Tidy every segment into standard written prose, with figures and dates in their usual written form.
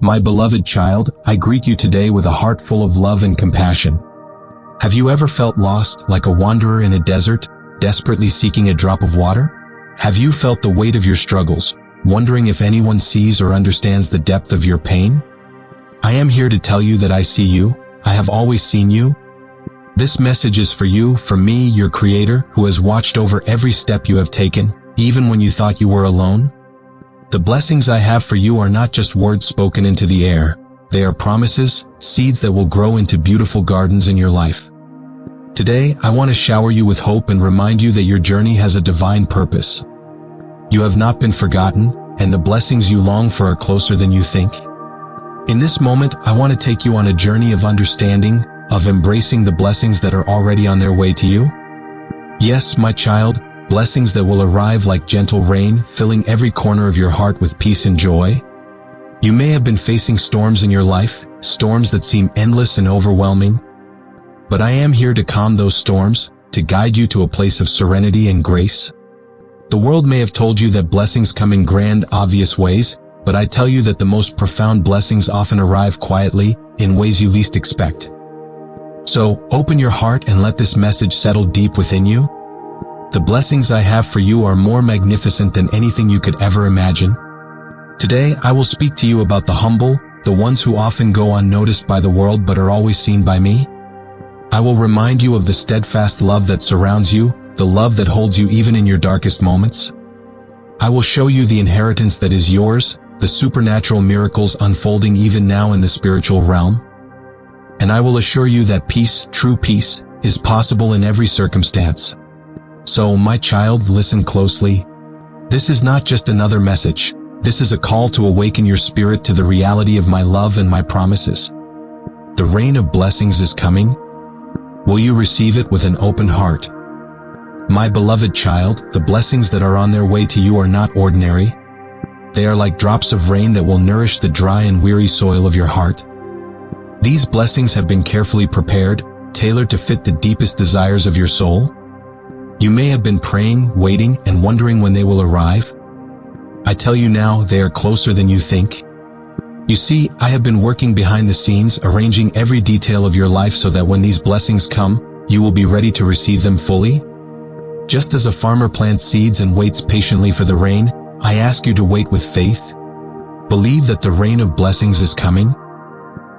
My beloved child, I greet you today with a heart full of love and compassion. Have you ever felt lost, like a wanderer in a desert, desperately seeking a drop of water? Have you felt the weight of your struggles, wondering if anyone sees or understands the depth of your pain? I am here to tell you that I see you. I have always seen you. This message is for you, for me, your Creator, who has watched over every step you have taken, even when you thought you were alone. The blessings I have for you are not just words spoken into the air. They are promises, seeds that will grow into beautiful gardens in your life. Today, I want to shower you with hope and remind you that your journey has a divine purpose. You have not been forgotten, and the blessings you long for are closer than you think. In this moment, I want to take you on a journey of understanding, of embracing the blessings that are already on their way to you. Yes, my child, blessings that will arrive like gentle rain, filling every corner of your heart with peace and joy. You may have been facing storms in your life, storms that seem endless and overwhelming. But I am here to calm those storms, to guide you to a place of serenity and grace. The world may have told you that blessings come in grand, obvious ways, but I tell you that the most profound blessings often arrive quietly, in ways you least expect. So, open your heart and let this message settle deep within you. The blessings I have for you are more magnificent than anything you could ever imagine. Today, I will speak to you about the humble, the ones who often go unnoticed by the world but are always seen by me. I will remind you of the steadfast love that surrounds you, the love that holds you even in your darkest moments. I will show you the inheritance that is yours, the supernatural miracles unfolding even now in the spiritual realm. And I will assure you that peace, true peace, is possible in every circumstance. So, my child, listen closely. This is not just another message. This is a call to awaken your spirit to the reality of my love and my promises. The rain of blessings is coming. Will you receive it with an open heart? My beloved child, the blessings that are on their way to you are not ordinary. They are like drops of rain that will nourish the dry and weary soil of your heart. These blessings have been carefully prepared, tailored to fit the deepest desires of your soul. You may have been praying, waiting, and wondering when they will arrive. I tell you now, they are closer than you think. You see, I have been working behind the scenes, arranging every detail of your life so that when these blessings come, you will be ready to receive them fully. Just as a farmer plants seeds and waits patiently for the rain, I ask you to wait with faith. Believe that the rain of blessings is coming.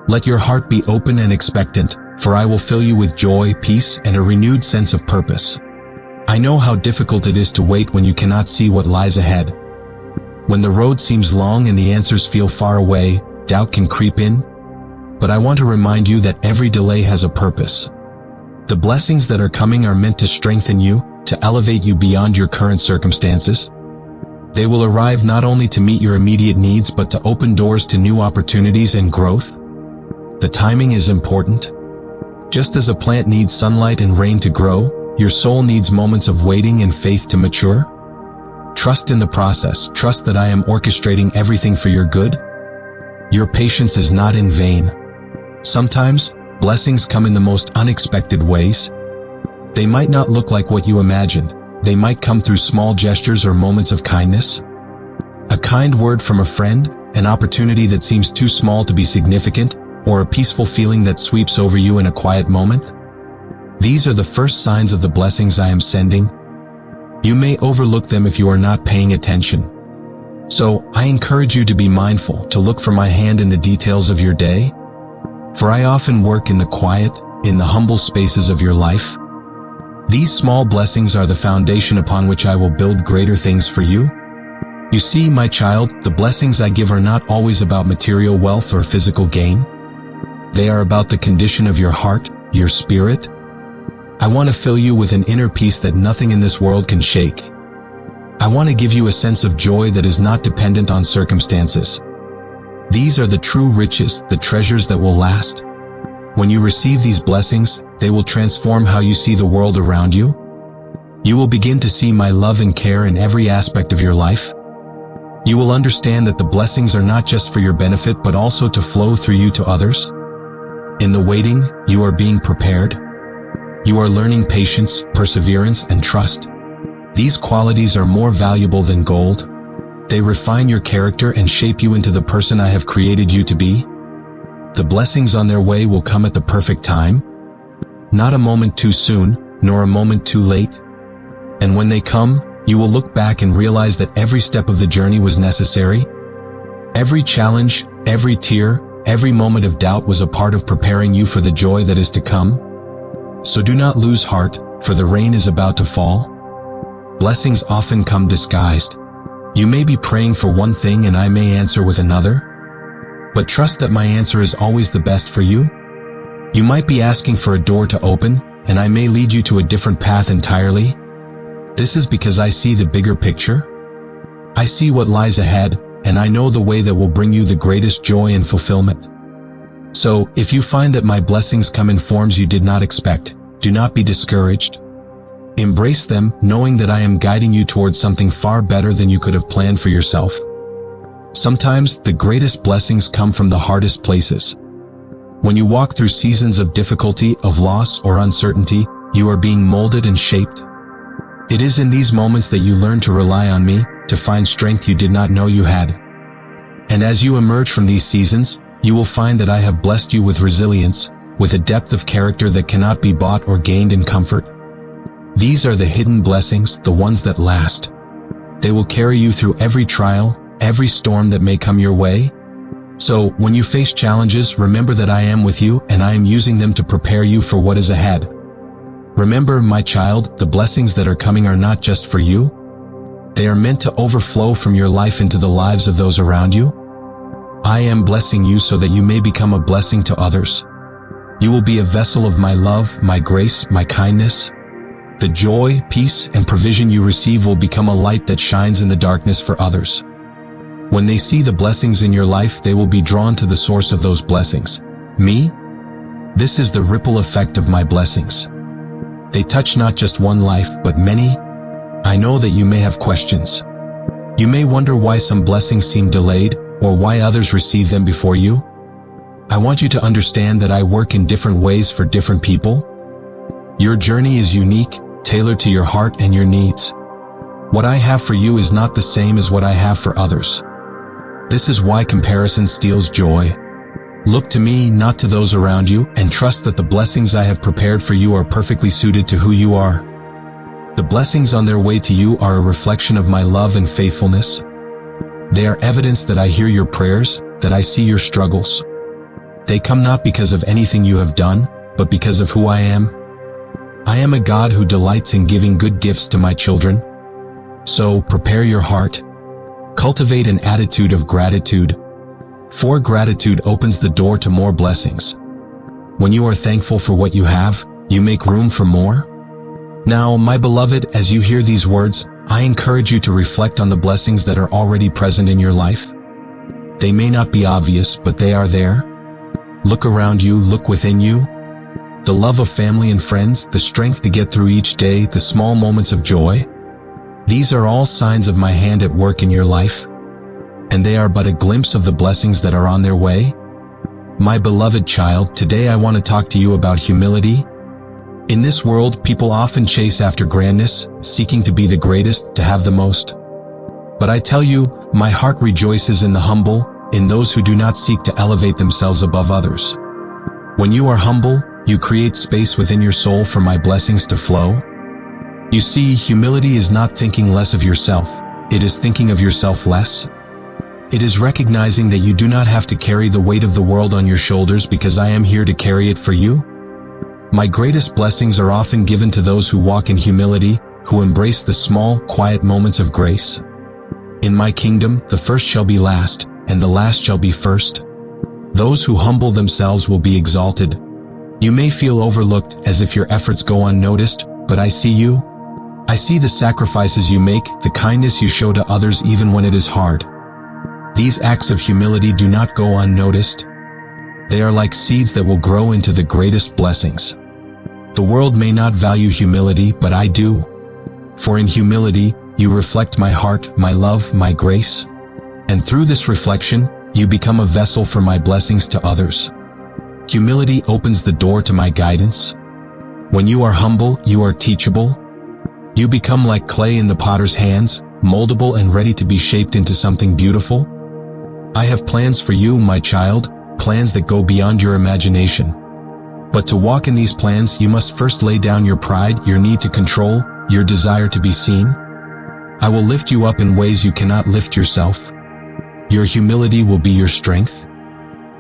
Let your heart be open and expectant, for I will fill you with joy, peace, and a renewed sense of purpose. I know how difficult it is to wait when you cannot see what lies ahead. When the road seems long and the answers feel far away, doubt can creep in. But I want to remind you that every delay has a purpose. The blessings that are coming are meant to strengthen you, to elevate you beyond your current circumstances. They will arrive not only to meet your immediate needs but to open doors to new opportunities and growth. The timing is important. Just as a plant needs sunlight and rain to grow, your soul needs moments of waiting and faith to mature. Trust in the process. Trust that I am orchestrating everything for your good. Your patience is not in vain. Sometimes, blessings come in the most unexpected ways. They might not look like what you imagined. They might come through small gestures or moments of kindness. A kind word from a friend, an opportunity that seems too small to be significant, or a peaceful feeling that sweeps over you in a quiet moment. These are the first signs of the blessings I am sending. You may overlook them if you are not paying attention. So, I encourage you to be mindful, to look for my hand in the details of your day. For I often work in the quiet, in the humble spaces of your life. These small blessings are the foundation upon which I will build greater things for you. You see, my child, the blessings I give are not always about material wealth or physical gain. They are about the condition of your heart, your spirit. I want to fill you with an inner peace that nothing in this world can shake. I want to give you a sense of joy that is not dependent on circumstances. These are the true riches, the treasures that will last. When you receive these blessings, they will transform how you see the world around you. You will begin to see my love and care in every aspect of your life. You will understand that the blessings are not just for your benefit but also to flow through you to others. In the waiting, you are being prepared. You are learning patience, perseverance, and trust. These qualities are more valuable than gold. They refine your character and shape you into the person I have created you to be. The blessings on their way will come at the perfect time, not a moment too soon, nor a moment too late. And when they come, you will look back and realize that every step of the journey was necessary. Every challenge, every tear, every moment of doubt was a part of preparing you for the joy that is to come. So do not lose heart, for the rain is about to fall. Blessings often come disguised. You may be praying for one thing and I may answer with another. But trust that my answer is always the best for you. You might be asking for a door to open, and I may lead you to a different path entirely. This is because I see the bigger picture. I see what lies ahead, and I know the way that will bring you the greatest joy and fulfillment. So, if you find that my blessings come in forms you did not expect, do not be discouraged. Embrace them, knowing that I am guiding you towards something far better than you could have planned for yourself. Sometimes, the greatest blessings come from the hardest places. When you walk through seasons of difficulty, of loss, or uncertainty, you are being molded and shaped. It is in these moments that you learn to rely on me, to find strength you did not know you had. And as you emerge from these seasons, you will find that I have blessed you with resilience, with a depth of character that cannot be bought or gained in comfort. These are the hidden blessings, the ones that last. They will carry you through every trial, every storm that may come your way. So, when you face challenges, remember that I am with you and I am using them to prepare you for what is ahead. Remember, my child, the blessings that are coming are not just for you. They are meant to overflow from your life into the lives of those around you. I am blessing you so that you may become a blessing to others. You will be a vessel of my love, my grace, my kindness. The joy, peace, and provision you receive will become a light that shines in the darkness for others. When they see the blessings in your life, they will be drawn to the source of those blessings, me. This is the ripple effect of my blessings. They touch not just one life, but many. I know that you may have questions. You may wonder why some blessings seem delayed, or why others receive them before you. I want you to understand that I work in different ways for different people. Your journey is unique, tailored to your heart and your needs. What I have for you is not the same as what I have for others. This is why comparison steals joy. Look to me, not to those around you, and trust that the blessings I have prepared for you are perfectly suited to who you are. The blessings on their way to you are a reflection of my love and faithfulness. They are evidence that I hear your prayers, that I see your struggles. They come not because of anything you have done, but because of who I am. I am a God who delights in giving good gifts to my children. So, prepare your heart. Cultivate an attitude of gratitude. For gratitude opens the door to more blessings. When you are thankful for what you have, you make room for more. Now, my beloved, as you hear these words, I encourage you to reflect on the blessings that are already present in your life. They may not be obvious, but they are there. Look around you, look within you. The love of family and friends, the strength to get through each day, the small moments of joy. These are all signs of my hand at work in your life. And they are but a glimpse of the blessings that are on their way. My beloved child, today I want to talk to you about humility. In this world, people often chase after grandness, seeking to be the greatest, to have the most. But I tell you, my heart rejoices in the humble, in those who do not seek to elevate themselves above others. When you are humble, you create space within your soul for my blessings to flow. You see, humility is not thinking less of yourself. It is thinking of yourself less. It is recognizing that you do not have to carry the weight of the world on your shoulders because I am here to carry it for you. My greatest blessings are often given to those who walk in humility, who embrace the small, quiet moments of grace. In my kingdom, the first shall be last, and the last shall be first. Those who humble themselves will be exalted. You may feel overlooked, as if your efforts go unnoticed, but I see you. I see the sacrifices you make, the kindness you show to others even when it is hard. These acts of humility do not go unnoticed. They are like seeds that will grow into the greatest blessings. The world may not value humility, but I do. For in humility, you reflect my heart, my love, my grace. And through this reflection, you become a vessel for my blessings to others. Humility opens the door to my guidance. When you are humble, you are teachable. You become like clay in the potter's hands, moldable and ready to be shaped into something beautiful. I have plans for you, my child, plans that go beyond your imagination. But to walk in these plans, you must first lay down your pride, your need to control, your desire to be seen. I will lift you up in ways you cannot lift yourself. Your humility will be your strength.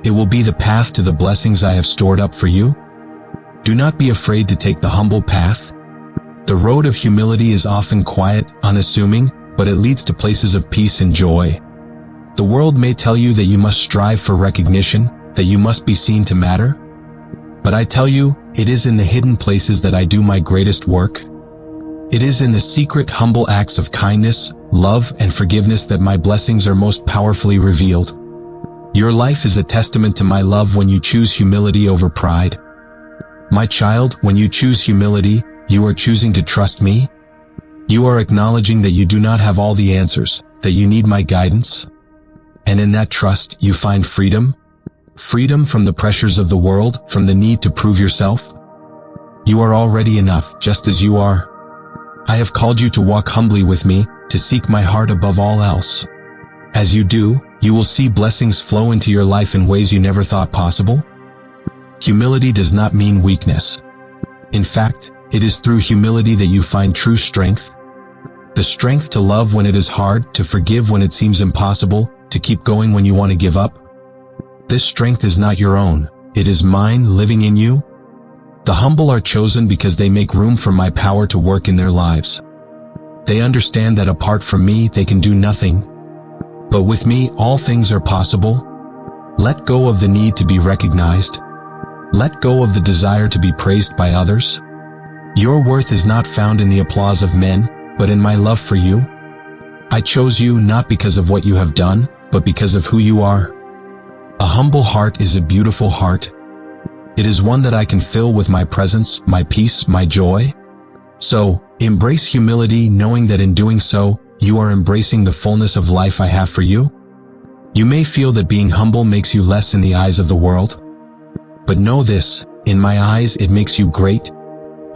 It will be the path to the blessings I have stored up for you. Do not be afraid to take the humble path. The road of humility is often quiet, unassuming, but it leads to places of peace and joy. The world may tell you that you must strive for recognition, that you must be seen to matter. But I tell you, it is in the hidden places that I do my greatest work. It is in the secret, humble acts of kindness, love, and forgiveness that my blessings are most powerfully revealed. Your life is a testament to my love when you choose humility over pride. My child, when you choose humility, you are choosing to trust me. You are acknowledging that you do not have all the answers, that you need my guidance. And in that trust, you find freedom. Freedom from the pressures of the world, from the need to prove yourself. You are already enough, just as you are. I have called you to walk humbly with me, to seek my heart above all else. As you do, you will see blessings flow into your life in ways you never thought possible. Humility does not mean weakness. In fact, it is through humility that you find true strength. The strength to love when it is hard, to forgive when it seems impossible, to keep going when you want to give up. This strength is not your own, it is mine living in you. The humble are chosen because they make room for my power to work in their lives. They understand that apart from me, they can do nothing. But with me, all things are possible. Let go of the need to be recognized. Let go of the desire to be praised by others. Your worth is not found in the applause of men, but in my love for you. I chose you not because of what you have done, but because of who you are. A humble heart is a beautiful heart. It is one that I can fill with my presence, my peace, my joy. So, embrace humility, knowing that in doing so, you are embracing the fullness of life I have for you. You may feel that being humble makes you less in the eyes of the world. But know this, in my eyes it makes you great.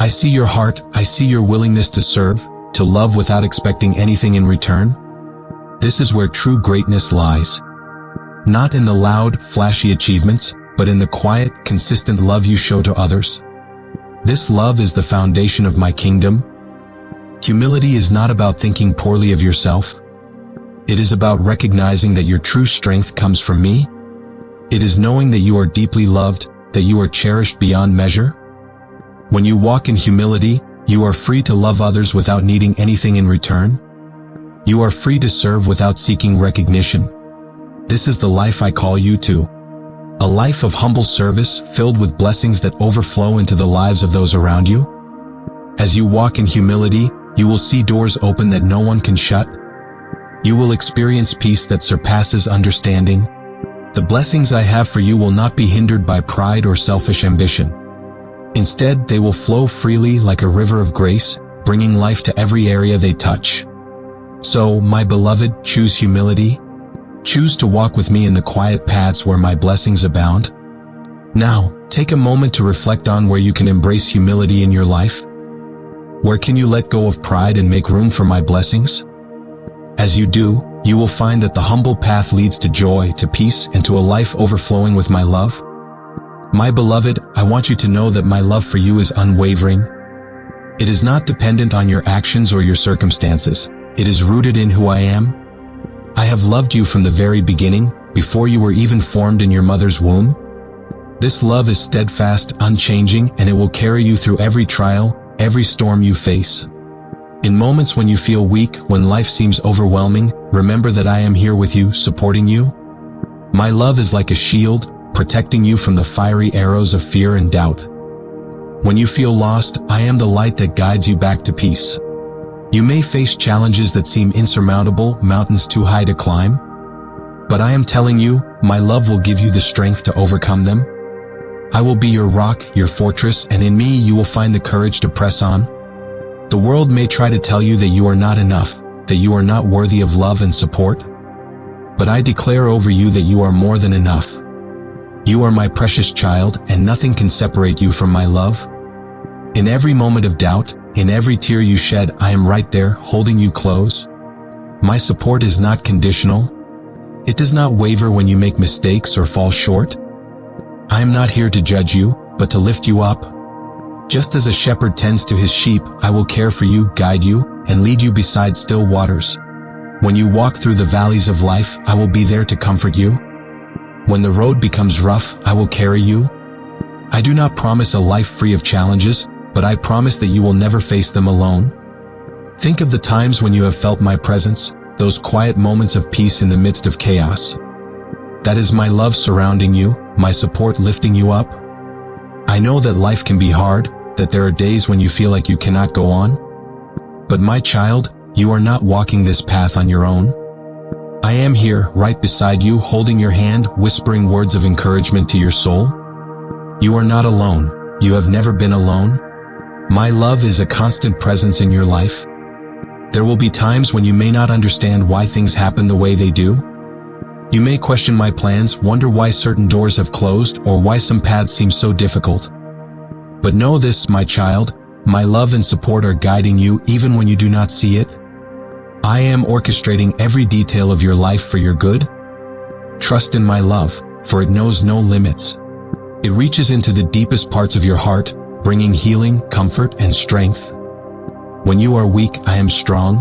I see your heart, I see your willingness to serve, to love without expecting anything in return. This is where true greatness lies. Not in the loud, flashy achievements, but in the quiet, consistent love you show to others. This love is the foundation of my kingdom. Humility is not about thinking poorly of yourself. It is about recognizing that your true strength comes from me. It is knowing that you are deeply loved, that you are cherished beyond measure. When you walk in humility, you are free to love others without needing anything in return. You are free to serve without seeking recognition. This is the life I call you to. A life of humble service filled with blessings that overflow into the lives of those around you. As you walk in humility, you will see doors open that no one can shut. You will experience peace that surpasses understanding. The blessings I have for you will not be hindered by pride or selfish ambition. Instead, they will flow freely like a river of grace, bringing life to every area they touch. So, my beloved, choose humility. Choose to walk with me in the quiet paths where my blessings abound. Now, take a moment to reflect on where you can embrace humility in your life. Where can you let go of pride and make room for my blessings? As you do, you will find that the humble path leads to joy, to peace, and to a life overflowing with my love. My beloved, I want you to know that my love for you is unwavering. It is not dependent on your actions or your circumstances. It is rooted in who I am. I have loved you from the very beginning, before you were even formed in your mother's womb. This love is steadfast, unchanging, and it will carry you through every trial, every storm you face. In moments when you feel weak, when life seems overwhelming, remember that I am here with you, supporting you. My love is like a shield, protecting you from the fiery arrows of fear and doubt. When you feel lost, I am the light that guides you back to peace. You may face challenges that seem insurmountable, mountains too high to climb. But I am telling you, my love will give you the strength to overcome them. I will be your rock, your fortress, and in me you will find the courage to press on. The world may try to tell you that you are not enough, that you are not worthy of love and support. But I declare over you that you are more than enough. You are my precious child, and nothing can separate you from my love. In every moment of doubt, In every tear you shed, I am right there, holding you close. My support is not conditional. It does not waver when you make mistakes or fall short. I am not here to judge you, but to lift you up. Just as a shepherd tends to his sheep, I will care for you, guide you, and lead you beside still waters. When you walk through the valleys of life, I will be there to comfort you. When the road becomes rough, I will carry you. I do not promise a life free of challenges, but I promise that you will never face them alone. Think of the times when you have felt my presence, those quiet moments of peace in the midst of chaos. That is my love surrounding you, my support lifting you up. I know that life can be hard, that there are days when you feel like you cannot go on. But my child, you are not walking this path on your own. I am here, right beside you, holding your hand, whispering words of encouragement to your soul. You are not alone. You have never been alone. My love is a constant presence in your life. There will be times when you may not understand why things happen the way they do. You may question my plans, wonder why certain doors have closed, or why some paths seem so difficult. But know this, my child, my love and support are guiding you even when you do not see it. I am orchestrating every detail of your life for your good. Trust in my love, for it knows no limits. It reaches into the deepest parts of your heart, bringing healing, comfort, and strength. When you are weak, I am strong.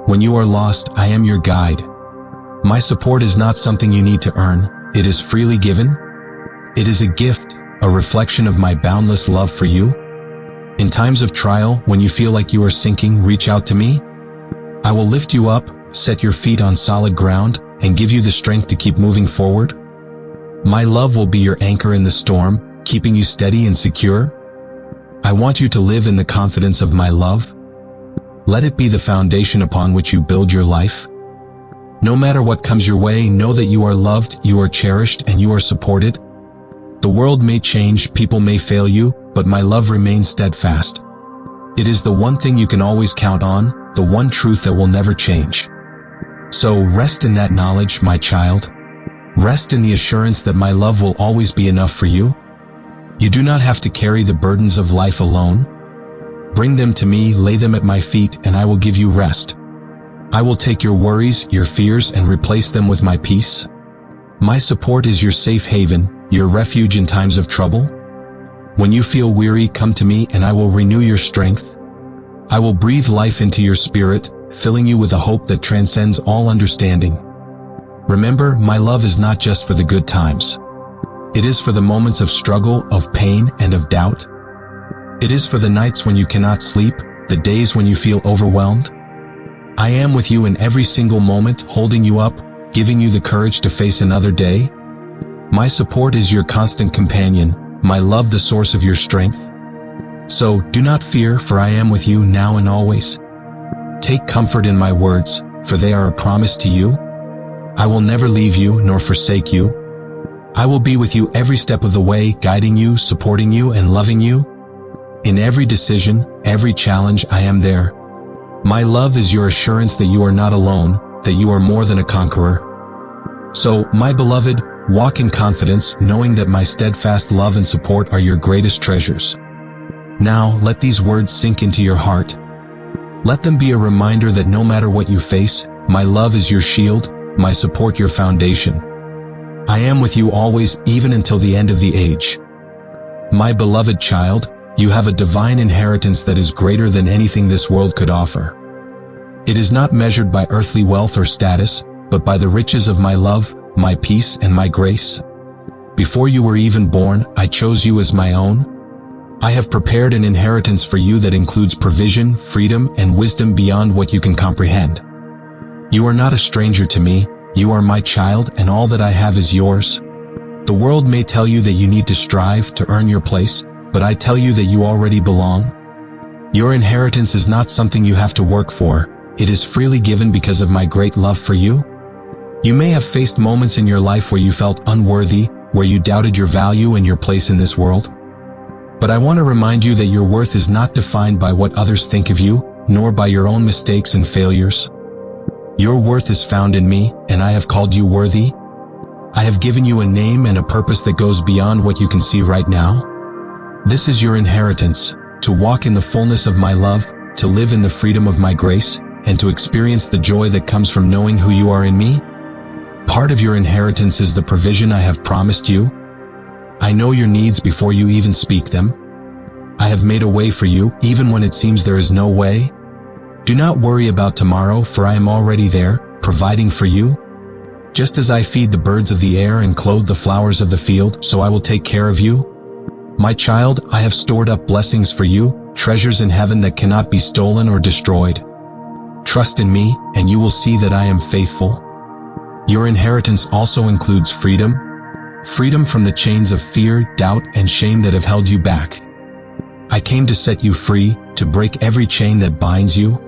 When you are lost, I am your guide. My support is not something you need to earn. It is freely given. It is a gift, a reflection of my boundless love for you. In times of trial, when you feel like you are sinking, reach out to me. I will lift you up, set your feet on solid ground, and give you the strength to keep moving forward. My love will be your anchor in the storm, keeping you steady and secure. I want you to live in the confidence of my love. Let it be the foundation upon which you build your life. No matter what comes your way, know that you are loved, you are cherished, and you are supported. The world may change, people may fail you, but my love remains steadfast. It is the one thing you can always count on, the one truth that will never change. So rest in that knowledge, my child. Rest in the assurance that my love will always be enough for you. You do not have to carry the burdens of life alone. Bring them to me, lay them at my feet, and I will give you rest. I will take your worries, your fears, and replace them with my peace. My support is your safe haven, your refuge in times of trouble. When you feel weary, come to me and I will renew your strength. I will breathe life into your spirit, filling you with a hope that transcends all understanding. Remember, my love is not just for the good times. It is for the moments of struggle, of pain, and of doubt. It is for the nights when you cannot sleep, the days when you feel overwhelmed. I am with you in every single moment, holding you up, giving you the courage to face another day. My support is your constant companion, my love the source of your strength. So do not fear, for I am with you now and always. Take comfort in my words, for they are a promise to you. I will never leave you nor forsake you. I will be with you every step of the way, guiding you, supporting you, and loving you. In every decision, every challenge, I am there. My love is your assurance that you are not alone, that you are more than a conqueror. So, my beloved, walk in confidence, knowing that my steadfast love and support are your greatest treasures. Now, let these words sink into your heart. Let them be a reminder that no matter what you face, my love is your shield, my support your foundation. I am with you always, even until the end of the age. My beloved child, you have a divine inheritance that is greater than anything this world could offer. It is not measured by earthly wealth or status, but by the riches of my love, my peace, and my grace. Before you were even born, I chose you as my own. I have prepared an inheritance for you that includes provision, freedom, and wisdom beyond what you can comprehend. You are not a stranger to me. You are my child, and all that I have is yours. The world may tell you that you need to strive to earn your place, but I tell you that you already belong. Your inheritance is not something you have to work for. It is freely given because of my great love for you. You may have faced moments in your life where you felt unworthy, where you doubted your value and your place in this world. But I want to remind you that your worth is not defined by what others think of you, nor by your own mistakes and failures. Your worth is found in me, and I have called you worthy. I have given you a name and a purpose that goes beyond what you can see right now. This is your inheritance. to walk in the fullness of my love, to live in the freedom of my grace, and to experience the joy that comes from knowing who you are in me? Part of your inheritance is the provision I have promised you. I know your needs before you even speak them. I have made a way for you, even when it seems there is no way. Do not worry about tomorrow, for I am already there, providing for you. Just as I feed the birds of the air and clothe the flowers of the field, so I will take care of you. My child, I have stored up blessings for you, treasures in heaven that cannot be stolen or destroyed. Trust in me, and you will see that I am faithful. Your inheritance also includes freedom. Freedom from the chains of fear, doubt, and shame that have held you back. I came to set you free, to break every chain that binds you.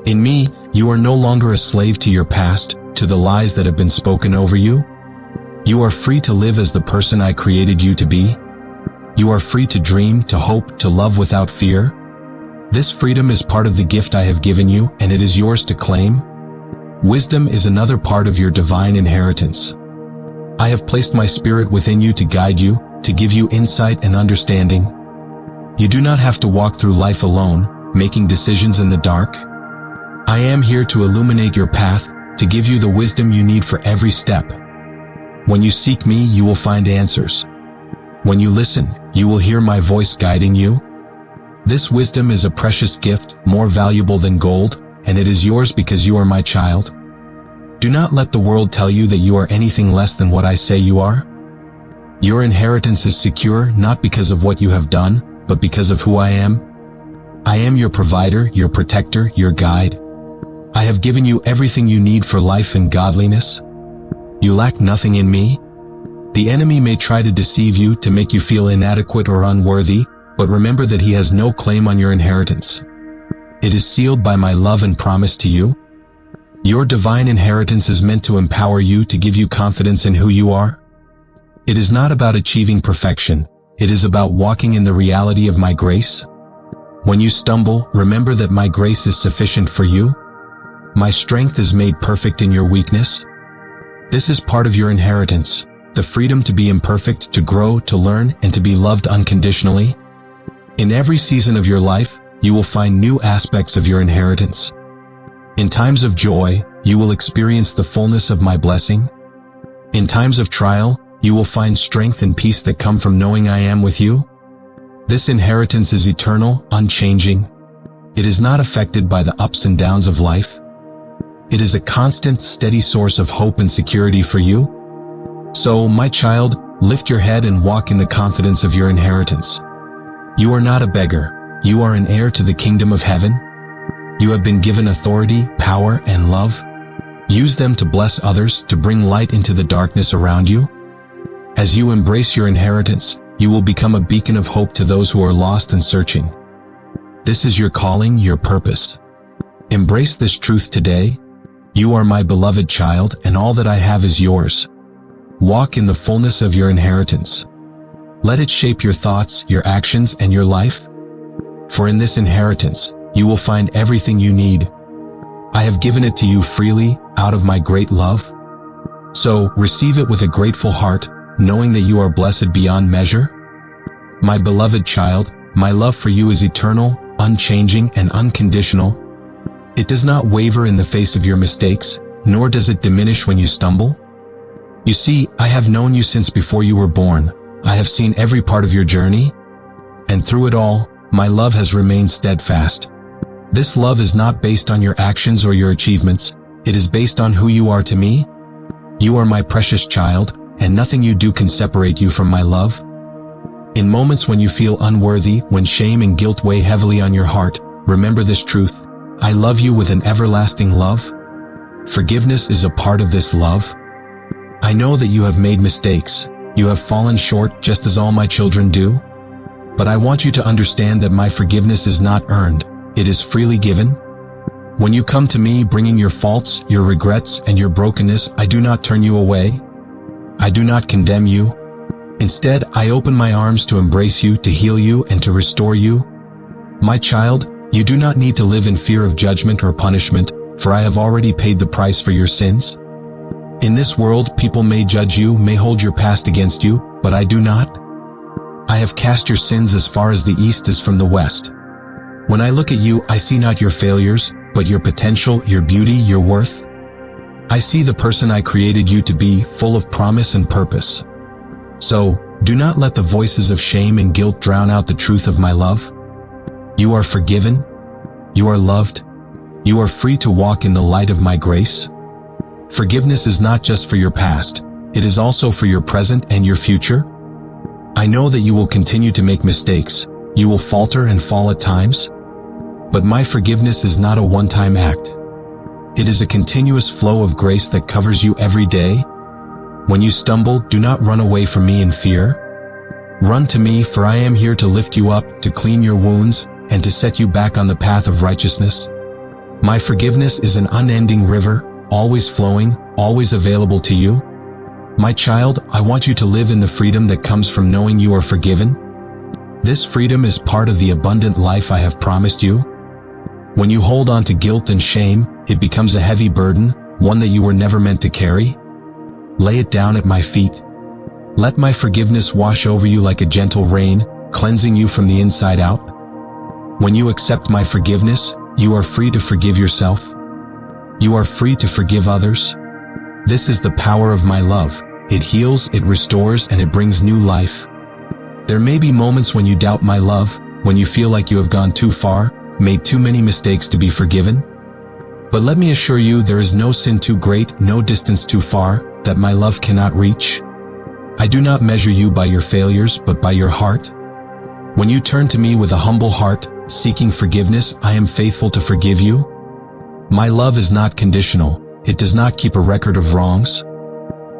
In me, you are no longer a slave to your past, to the lies that have been spoken over you. You are free to live as the person I created you to be. You are free to dream, to hope, to love without fear. This freedom is part of the gift I have given you, and it is yours to claim. Wisdom is another part of your divine inheritance. I have placed my spirit within you to guide you, to give you insight and understanding. You do not have to walk through life alone, making decisions in the dark. I am here to illuminate your path, to give you the wisdom you need for every step. When you seek me, you will find answers. When you listen, you will hear my voice guiding you. This wisdom is a precious gift, more valuable than gold, and it is yours because you are my child. Do not let the world tell you that you are anything less than what I say you are. Your inheritance is secure not because of what you have done, but because of who I am. I am your provider, your protector, your guide. I have given you everything you need for life and godliness. You lack nothing in me. The enemy may try to deceive you to make you feel inadequate or unworthy, but remember that he has no claim on your inheritance. It is sealed by my love and promise to you. Your divine inheritance is meant to empower you, to give you confidence in who you are. It is not about achieving perfection. It is about walking in the reality of my grace. When you stumble, remember that my grace is sufficient for you. My strength is made perfect in your weakness. This is part of your inheritance, the freedom to be imperfect, to grow, to learn, and to be loved unconditionally. In every season of your life, you will find new aspects of your inheritance. In times of joy, you will experience the fullness of my blessing. In times of trial, you will find strength and peace that come from knowing I am with you. This inheritance is eternal, unchanging. It is not affected by the ups and downs of life. It is a constant, steady source of hope and security for you. So, my child, lift your head and walk in the confidence of your inheritance. You are not a beggar. You are an heir to the kingdom of heaven. You have been given authority, power, and love. Use them to bless others, to bring light into the darkness around you. As you embrace your inheritance, you will become a beacon of hope to those who are lost and searching. This is your calling, your purpose. Embrace this truth today. You are my beloved child, and all that I have is yours. Walk in the fullness of your inheritance. Let it shape your thoughts, your actions, and your life. For in this inheritance, you will find everything you need. I have given it to you freely, out of my great love. So, receive it with a grateful heart, knowing that you are blessed beyond measure. My beloved child, my love for you is eternal, unchanging, and unconditional. It does not waver in the face of your mistakes, nor does it diminish when you stumble. You see, I have known you since before you were born. I have seen every part of your journey, and through it all, my love has remained steadfast. This love is not based on your actions or your achievements. It is based on who you are to me. You are my precious child, and nothing you do can separate you from my love. In moments when you feel unworthy, when shame and guilt weigh heavily on your heart, remember this truth. I love you with an everlasting love. Forgiveness is a part of this love. I know that you have made mistakes. You have fallen short just as all my children do. But I want you to understand that my forgiveness is not earned. It is freely given. When you come to me bringing your faults, your regrets, and your brokenness, I do not turn you away. I do not condemn you. Instead, I open my arms to embrace you, to heal you, and to restore you. My child, you do not need to live in fear of judgment or punishment, for I have already paid the price for your sins. In this world, people may judge you, may hold your past against you, but I do not. I have cast your sins as far as the east is from the west. When I look at you, I see not your failures, but your potential, your beauty, your worth. I see the person I created you to be, full of promise and purpose. So, do not let the voices of shame and guilt drown out the truth of my love. You are forgiven. You are loved. You are free to walk in the light of my grace. Forgiveness is not just for your past, it is also for your present and your future. I know that you will continue to make mistakes, you will falter and fall at times. But my forgiveness is not a one-time act. It is a continuous flow of grace that covers you every day. When you stumble, do not run away from me in fear. Run to me, for I am here to lift you up, to clean your wounds, and to set you back on the path of righteousness. My forgiveness is an unending river, always flowing, always available to you. My child, I want you to live in the freedom that comes from knowing you are forgiven. This freedom is part of the abundant life I have promised you. When you hold on to guilt and shame, it becomes a heavy burden, one that you were never meant to carry. Lay it down at my feet. Let my forgiveness wash over you like a gentle rain, cleansing you from the inside out. When you accept my forgiveness, you are free to forgive yourself. You are free to forgive others. This is the power of my love. It heals, it restores, and it brings new life. There may be moments when you doubt my love, when you feel like you have gone too far, made too many mistakes to be forgiven. But let me assure you, there is no sin too great, no distance too far, that my love cannot reach. I do not measure you by your failures, but by your heart. When you turn to me with a humble heart, seeking forgiveness, I am faithful to forgive you. My love is not conditional. It does not keep a record of wrongs.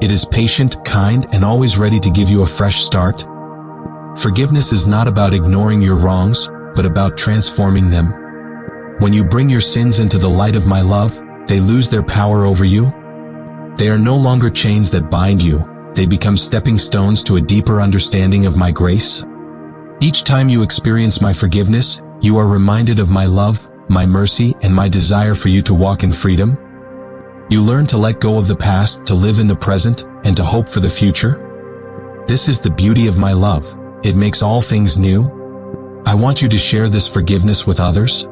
It is patient, kind, and always ready to give you a fresh start. Forgiveness is not about ignoring your wrongs, but about transforming them. When you bring your sins into the light of my love, they lose their power over you. They are no longer chains that bind you. They become stepping stones to a deeper understanding of my grace. Each time you experience my forgiveness, you are reminded of my love, my mercy, and my desire for you to walk in freedom. You learn to let go of the past, to live in the present, and to hope for the future. This is the beauty of my love. It makes all things new. I want you to share this forgiveness with others.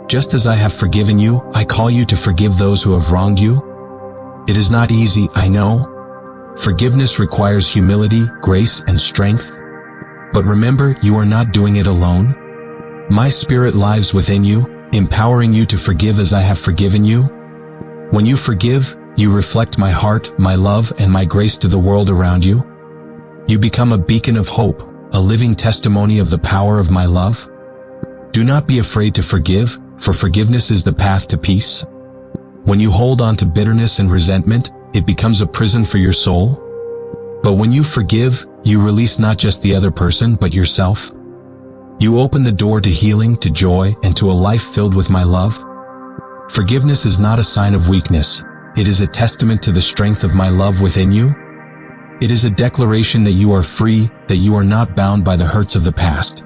Just as I have forgiven you, I call you to forgive those who have wronged you. It is not easy, I know. Forgiveness requires humility, grace, and strength. But remember, you are not doing it alone. My Spirit lives within you, empowering you to forgive as I have forgiven you. When you forgive, you reflect my heart, my love, and my grace to the world around you. You become a beacon of hope, a living testimony of the power of my love. Do not be afraid to forgive, for forgiveness is the path to peace. When you hold on to bitterness and resentment, it becomes a prison for your soul. But when you forgive, you release not just the other person, but yourself. You open the door to healing, to joy, and to a life filled with my love. Forgiveness is not a sign of weakness. It is a testament to the strength of my love within you. It is a declaration that you are free, that you are not bound by the hurts of the past.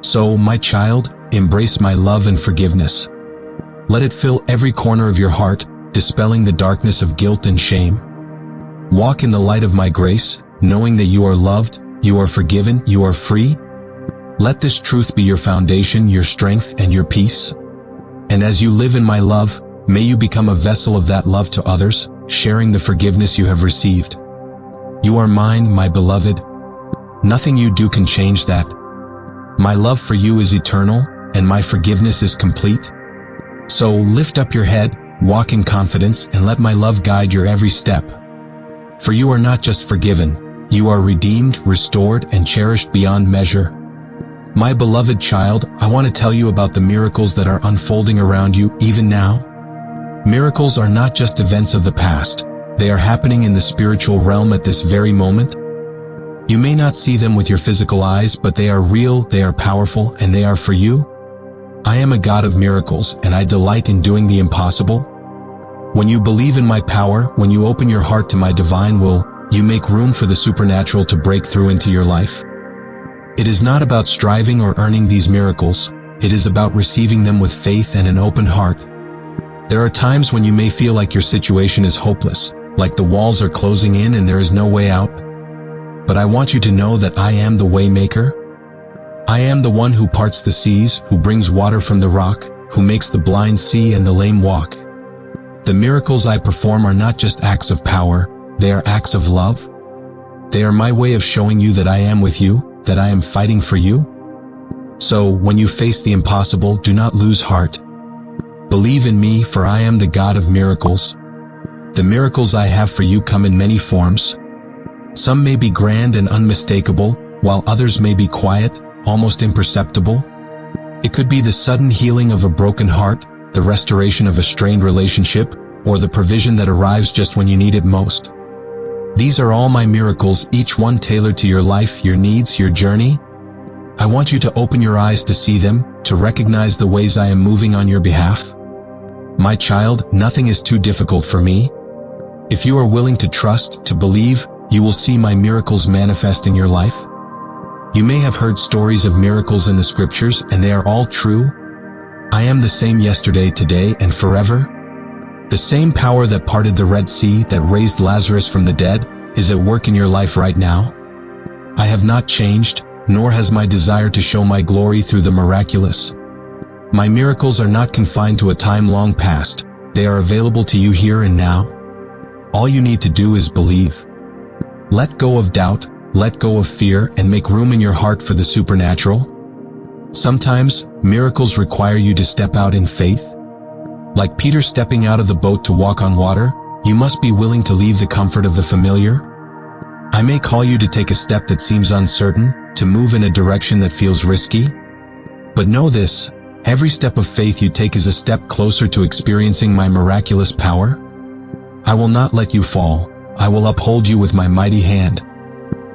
So, my child, embrace my love and forgiveness. Let it fill every corner of your heart, dispelling the darkness of guilt and shame. Walk in the light of my grace, knowing that you are loved, you are forgiven, you are free. Let this truth be your foundation, your strength, and your peace. And as you live in my love, may you become a vessel of that love to others, sharing the forgiveness you have received. You are mine, my beloved. Nothing you do can change that. My love for you is eternal, and my forgiveness is complete. So lift up your head, walk in confidence, and let my love guide your every step. For you are not just forgiven, you are redeemed, restored, and cherished beyond measure. My beloved child, I want to tell you about the miracles that are unfolding around you even now. Miracles are not just events of the past. They are happening in the spiritual realm at this very moment. You may not see them with your physical eyes, but they are real, they are powerful, and they are for you. I am a God of miracles, and I delight in doing the impossible. When you believe in my power, when you open your heart to my divine will, you make room for the supernatural to break through into your life. It is not about striving or earning these miracles. It is about receiving them with faith and an open heart. There are times when you may feel like your situation is hopeless, like the walls are closing in and there is no way out. but I want you to know that I am the Waymaker. I am the one who parts the seas, who brings water from the rock, who makes the blind see and the lame walk. The miracles I perform are not just acts of power, they are acts of love. They are my way of showing you that I am with you, that I am fighting for you. So, when you face the impossible, do not lose heart. Believe in me, for I am the God of miracles. The miracles I have for you come in many forms. Some may be grand and unmistakable, while others may be quiet, almost imperceptible. It could be the sudden healing of a broken heart, the restoration of a strained relationship, or the provision that arrives just when you need it most. These are all my miracles, each one tailored to your life, your needs, your journey. I want you to open your eyes to see them, to recognize the ways I am moving on your behalf. My child, nothing is too difficult for me. If you are willing to trust, to believe, you will see my miracles manifest in your life. You may have heard stories of miracles in the scriptures, and they are all true. I am the same yesterday, today, and forever. The same power that parted the Red Sea, that raised Lazarus from the dead, is at work in your life right now. I have not changed, nor has my desire to show my glory through the miraculous. My miracles are not confined to a time long past. They are available to you here and now. All you need to do is believe. Let go of doubt, let go of fear, and make room in your heart for the supernatural. Sometimes, miracles require you to step out in faith. Like Peter stepping out of the boat to walk on water, you must be willing to leave the comfort of the familiar. I may call you to take a step that seems uncertain, to move in a direction that feels risky. But know this, every step of faith you take is a step closer to experiencing my miraculous power. I will not let you fall. I will uphold you with my mighty hand.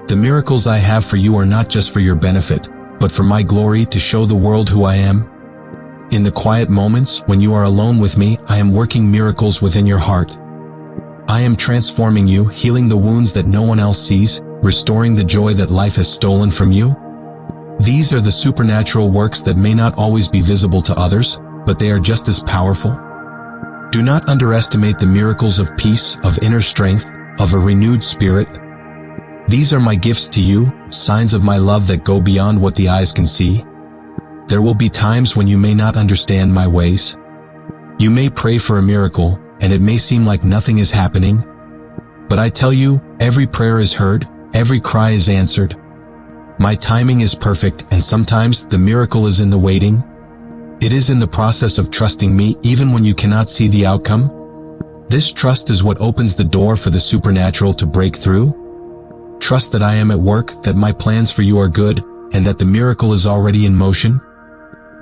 The miracles I have for you are not just for your benefit, but for my glory, to show the world who I am. In the quiet moments, when you are alone with me, I am working miracles within your heart. I am transforming you, healing the wounds that no one else sees, restoring the joy that life has stolen from you. These are the supernatural works that may not always be visible to others, but they are just as powerful. Do not underestimate the miracles of peace, of inner strength, of a renewed spirit. These are my gifts to you, signs of my love that go beyond what the eyes can see. There will be times when you may not understand my ways. You may pray for a miracle, and it may seem like nothing is happening. But I tell you, every prayer is heard, every cry is answered. My timing is perfect, and sometimes the miracle is in the waiting. It is in the process of trusting me even when you cannot see the outcome. This trust is what opens the door for the supernatural to break through. Trust that I am at work, that my plans for you are good, and that the miracle is already in motion.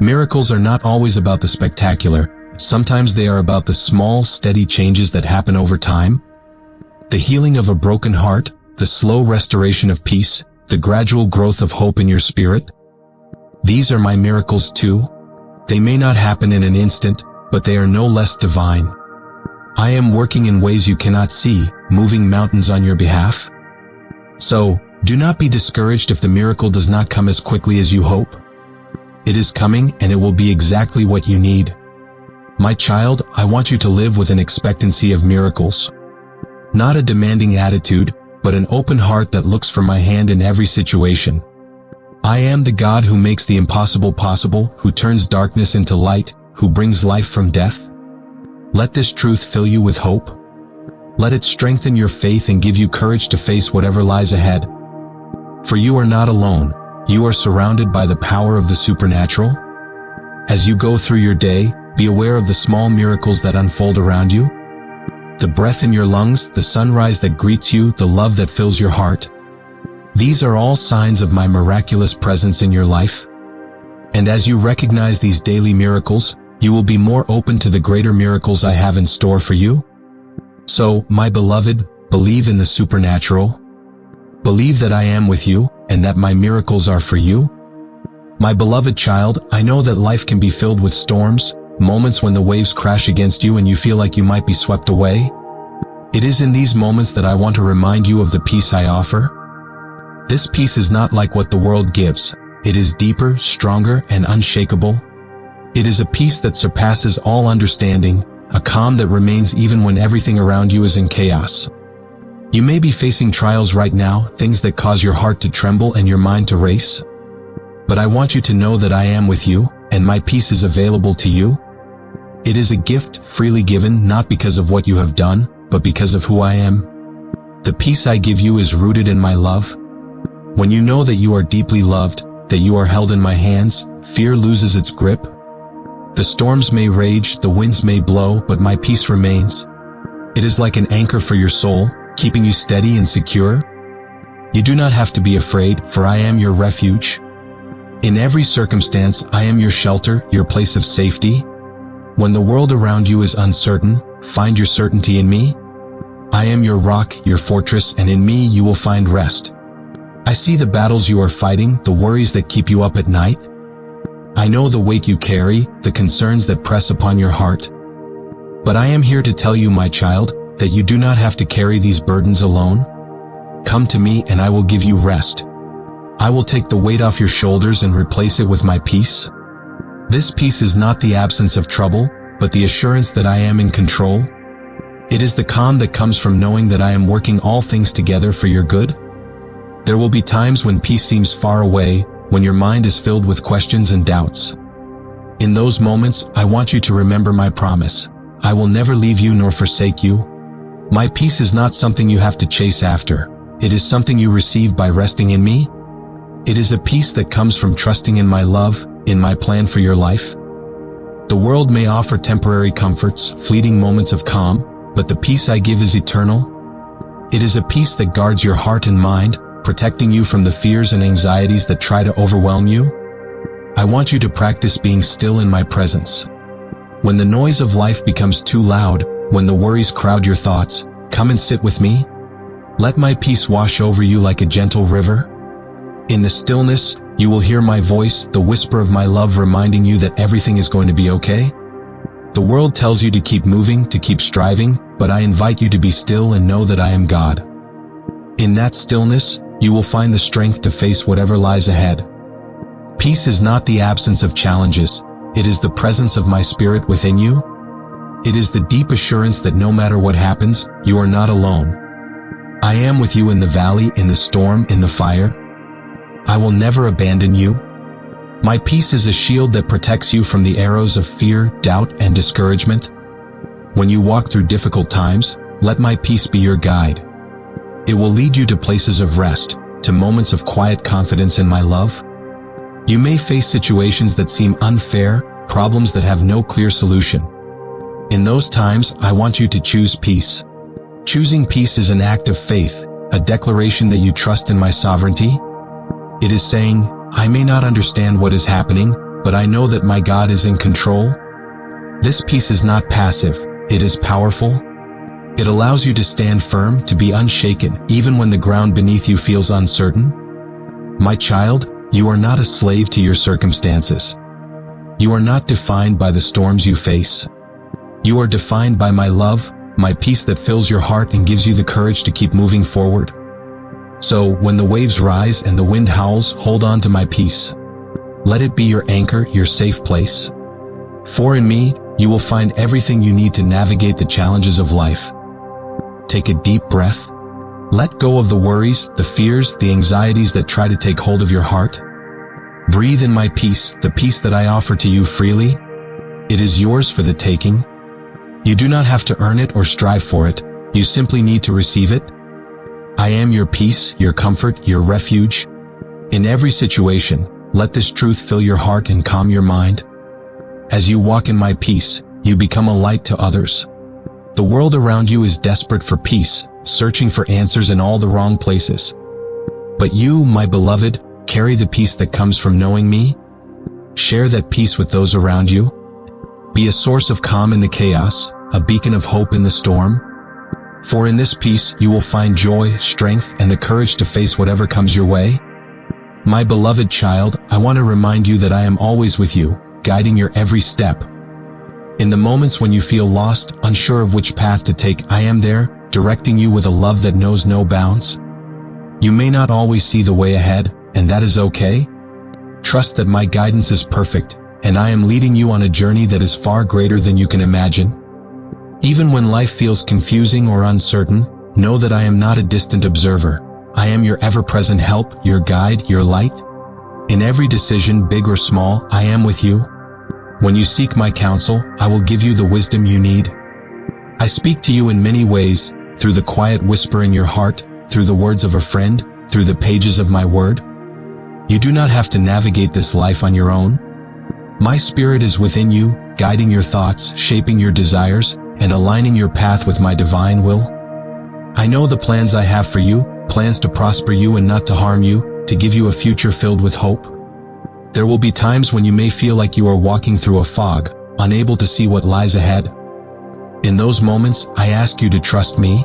Miracles are not always about the spectacular. Sometimes they are about the small, steady changes that happen over time. The healing of a broken heart, the slow restoration of peace, the gradual growth of hope in your spirit. These are my miracles too. They may not happen in an instant, but they are no less divine. I am working in ways you cannot see, moving mountains on your behalf. So, do not be discouraged if the miracle does not come as quickly as you hope. It is coming, and it will be exactly what you need. My child, I want you to live with an expectancy of miracles. Not a demanding attitude, but an open heart that looks for my hand in every situation. I am the God who makes the impossible possible, who turns darkness into light, who brings life from death. Let this truth fill you with hope. Let it strengthen your faith and give you courage to face whatever lies ahead. For you are not alone. You are surrounded by the power of the supernatural. As you go through your day, be aware of the small miracles that unfold around you. The breath in your lungs, the sunrise that greets you, the love that fills your heart. These are all signs of my miraculous presence in your life. And as you recognize these daily miracles, you will be more open to the greater miracles I have in store for you. So, my beloved, believe in the supernatural. Believe that I am with you, and that my miracles are for you. My beloved child, I know that life can be filled with storms, moments when the waves crash against you and you feel like you might be swept away. It is in these moments that I want to remind you of the peace I offer. This peace is not like what the world gives. It is deeper, stronger, and unshakable. It is a peace that surpasses all understanding, a calm that remains even when everything around you is in chaos. You may be facing trials right now, things that cause your heart to tremble and your mind to race. But I want you to know that I am with you, and my peace is available to you. It is a gift freely given, not because of what you have done, but because of who I am. The peace I give you is rooted in my love. When you know that you are deeply loved, that you are held in my hands, fear loses its grip. The storms may rage, the winds may blow, but my peace remains. It is like an anchor for your soul, keeping you steady and secure. You do not have to be afraid, for I am your refuge. In every circumstance, I am your shelter, your place of safety. When the world around you is uncertain, find your certainty in me. I am your rock, your fortress, and in me you will find rest. I see the battles you are fighting, the worries that keep you up at night. I know the weight you carry, the concerns that press upon your heart. But I am here to tell you, my child, that you do not have to carry these burdens alone. Come to me and I will give you rest. I will take the weight off your shoulders and replace it with my peace. This peace is not the absence of trouble, but the assurance that I am in control. It is the calm that comes from knowing that I am working all things together for your good. There will be times when peace seems far away, when your mind is filled with questions and doubts. In those moments, I want you to remember my promise. I will never leave you nor forsake you. My peace is not something you have to chase after. It is something you receive by resting in me. It is a peace that comes from trusting in my love, in my plan for your life. The world may offer temporary comforts, fleeting moments of calm, but the peace I give is eternal. It is a peace that guards your heart and mind, protecting you from the fears and anxieties that try to overwhelm you. I want you to practice being still in my presence. When the noise of life becomes too loud, when the worries crowd your thoughts, come and sit with me. Let my peace wash over you like a gentle river. In the stillness, you will hear my voice, the whisper of my love reminding you that everything is going to be okay. The world tells you to keep moving, to keep striving, but I invite you to be still and know that I am God. In that stillness, you will find the strength to face whatever lies ahead. Peace is not the absence of challenges. It is the presence of my spirit within you. It is the deep assurance that no matter what happens, you are not alone. I am with you in the valley, in the storm, in the fire. I will never abandon you. My peace is a shield that protects you from the arrows of fear, doubt, and discouragement. When you walk through difficult times, let my peace be your guide. It will lead you to places of rest, to moments of quiet confidence in my love. You may face situations that seem unfair, problems that have no clear solution. In those times, I want you to choose peace. Choosing peace is an act of faith, a declaration that you trust in my sovereignty. It is saying, I may not understand what is happening, but I know that my God is in control. This peace is not passive, it is powerful. It allows you to stand firm, to be unshaken, even when the ground beneath you feels uncertain. My child, you are not a slave to your circumstances. You are not defined by the storms you face. You are defined by my love, my peace that fills your heart and gives you the courage to keep moving forward. So, when the waves rise and the wind howls, hold on to my peace. Let it be your anchor, your safe place. For in me, you will find everything you need to navigate the challenges of life. Take a deep breath. Let go of the worries, the fears, the anxieties that try to take hold of your heart. Breathe in my peace, the peace that I offer to you freely. It is yours for the taking. You do not have to earn it or strive for it. You simply need to receive it. I am your peace, your comfort, your refuge. In every situation, let this truth fill your heart and calm your mind. As you walk in my peace, you become a light to others. The world around you is desperate for peace, searching for answers in all the wrong places. But you, my beloved, carry the peace that comes from knowing me. Share that peace with those around you. Be a source of calm in the chaos, a beacon of hope in the storm. For in this peace you will find joy, strength, and the courage to face whatever comes your way. My beloved child, I want to remind you that I am always with you, guiding your every step. In the moments when you feel lost, unsure of which path to take, I am there, directing you with a love that knows no bounds. You may not always see the way ahead, and that is okay. Trust that my guidance is perfect, and I am leading you on a journey that is far greater than you can imagine. Even when life feels confusing or uncertain, know that I am not a distant observer. I am your ever-present help, your guide, your light. In every decision, big or small, I am with you. When you seek my counsel, I will give you the wisdom you need. I speak to you in many ways, through the quiet whisper in your heart, through the words of a friend, through the pages of my word. You do not have to navigate this life on your own. My spirit is within you, guiding your thoughts, shaping your desires, and aligning your path with my divine will. I know the plans I have for you, plans to prosper you and not to harm you, to give you a future filled with hope. There will be times when you may feel like you are walking through a fog, unable to see what lies ahead. In those moments, I ask you to trust me.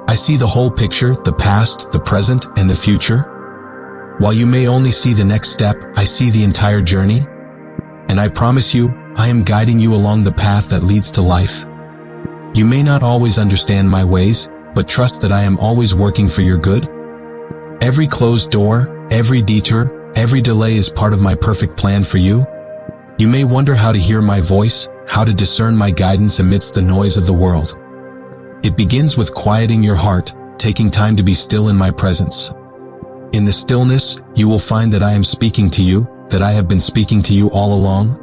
I see the whole picture, the past, the present, and the future. While you may only see the next step, I see the entire journey. And I promise you, I am guiding you along the path that leads to life. You may not always understand my ways, but trust that I am always working for your good. Every closed door, every detour, every delay is part of my perfect plan for you. You may wonder how to hear my voice, how to discern my guidance amidst the noise of the world. It begins with quieting your heart, taking time to be still in my presence. In the stillness, you will find that I am speaking to you, that I have been speaking to you all along.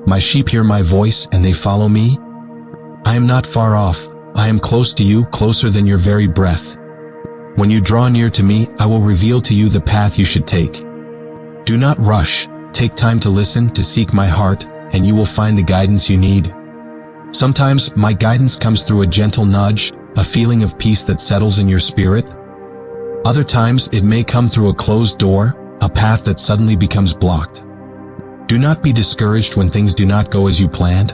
My sheep hear my voice and they follow me. I am not far off. I am close to you, closer than your very breath. When you draw near to me, I will reveal to you the path you should take. Do not rush. Take time to listen, to seek my heart, and you will find the guidance you need. Sometimes my guidance comes through a gentle nudge, a feeling of peace that settles in your spirit. Other times it may come through a closed door, a path that suddenly becomes blocked. Do not be discouraged when things do not go as you planned.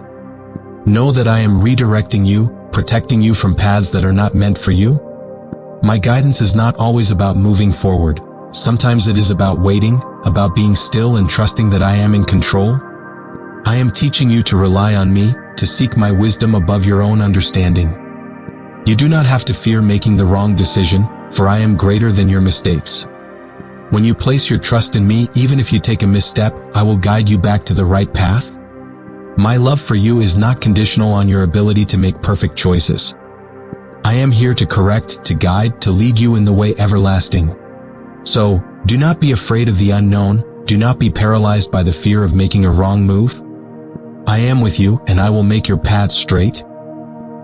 Know that I am redirecting you, protecting you from paths that are not meant for you. My guidance is not always about moving forward. Sometimes it is about waiting, about being still and trusting that I am in control. I am teaching you to rely on me, to seek my wisdom above your own understanding. You do not have to fear making the wrong decision, for I am greater than your mistakes. When you place your trust in me, even if you take a misstep, I will guide you back to the right path. My love for you is not conditional on your ability to make perfect choices. I am here to correct, to guide, to lead you in the way everlasting. So, do not be afraid of the unknown, do not be paralyzed by the fear of making a wrong move. I am with you, and I will make your path straight.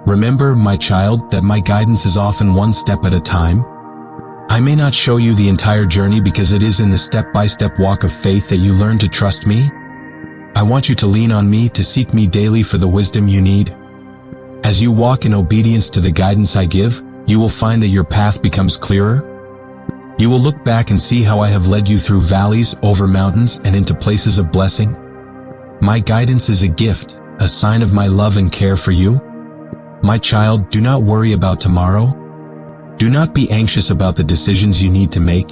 Remember, my child, that my guidance is often one step at a time. I may not show you the entire journey because it is in the step-by-step walk of faith that you learn to trust me. I want you to lean on me, to seek me daily for the wisdom you need. As you walk in obedience to the guidance I give, you will find that your path becomes clearer. You will look back and see how I have led you through valleys, over mountains, and into places of blessing. My guidance is a gift, a sign of my love and care for you. My child, do not worry about tomorrow. Do not be anxious about the decisions you need to make.